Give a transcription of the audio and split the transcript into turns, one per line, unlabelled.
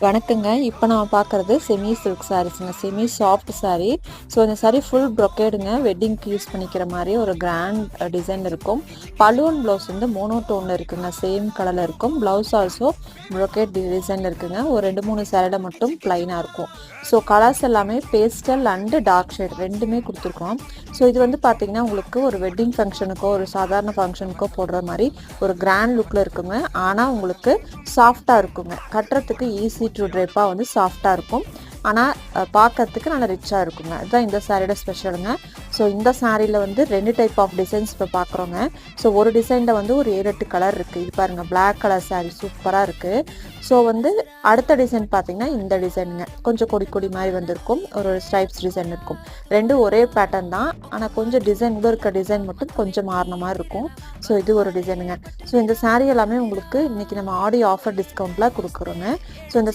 வணக்கங்க. இப்போ நம்ம பார்க்குறது செமி சில்க் சாரீஸ்ங்க. Semi soft sari. ஸோ இந்த சாரீ ஃபுல் ப்ரொக்கேடுங்க. வெட்டிங்க்கு யூஸ் பண்ணிக்கிற மாதிரி ஒரு கிராண்ட் டிசைன் இருக்கும். பல்லு அண்ட் ப்ளவுஸ் வந்து மோனோடோனில் இருக்குங்க. சேம் கலரில் இருக்கும். ப்ளவுஸ் ஆல்சோ ப்ரொக்கேட் டிசைனில் இருக்குங்க. ஒரு 2-3 சேரீல மட்டும் ப்ளைனாக இருக்கும். ஸோ கலர்ஸ் எல்லாமே பேஸ்டல் அண்டு டார்க் ஷேட் ரெண்டுமே கொடுத்துருக்கோம். ஸோ இது வந்து பார்த்தீங்கன்னா உங்களுக்கு ஒரு வெட்டிங் ஃபங்க்ஷனுக்கோ ஒரு சாதாரண ஃபங்க்ஷனுக்கோ போடுற மாதிரி ஒரு கிராண்ட் லுக்கில் இருக்குங்க. ஆனால் உங்களுக்கு சாஃப்டாக இருக்குங்க. கட்டுறதுக்கு ஈஸி டு ட்ரெப்பாக வந்து சாஃப்டாக இருக்கும். ஆனால் பார்க்கறதுக்கு நல்லா ரிச்சாக இருக்குங்க. அதுதான் இந்த சாரியோட ஸ்பெஷலுங்க. ஸோ இந்த சாரியில் வந்து 2 டைப் ஆஃப் டிசைன்ஸ் இப்போ பார்க்குறோங்க. ஸோ ஒரு டிசைனில் வந்து ஒரு 7-8 கலர் இருக்குது. இது பாருங்கள், பிளாக் கலர் சாரீ சூப்பராக இருக்குது. ஸோ வந்து அடுத்த டிசைன் பார்த்தீங்கன்னா இந்த டிசைனுங்க. கொஞ்சம் கொடி கொடி மாதிரி வந்திருக்கும். ஒரு ஸ்ட்ரைப்ஸ் டிசைன் இருக்கும். ரெண்டும் ஒரே பேட்டர்ன் தான். ஆனால் கொஞ்சம் டிசைன் உள்ள இருக்க டிசைன் மட்டும் கொஞ்சம் மாறின மாதிரி இருக்கும். ஸோ இது ஒரு டிசைனுங்க. ஸோ இந்த சாரீ எல்லாமே உங்களுக்கு இன்றைக்கி நம்ம ஆடி ஆஃபர் டிஸ்கவுண்ட்டில் கொடுக்குறோங்க. ஸோ இந்த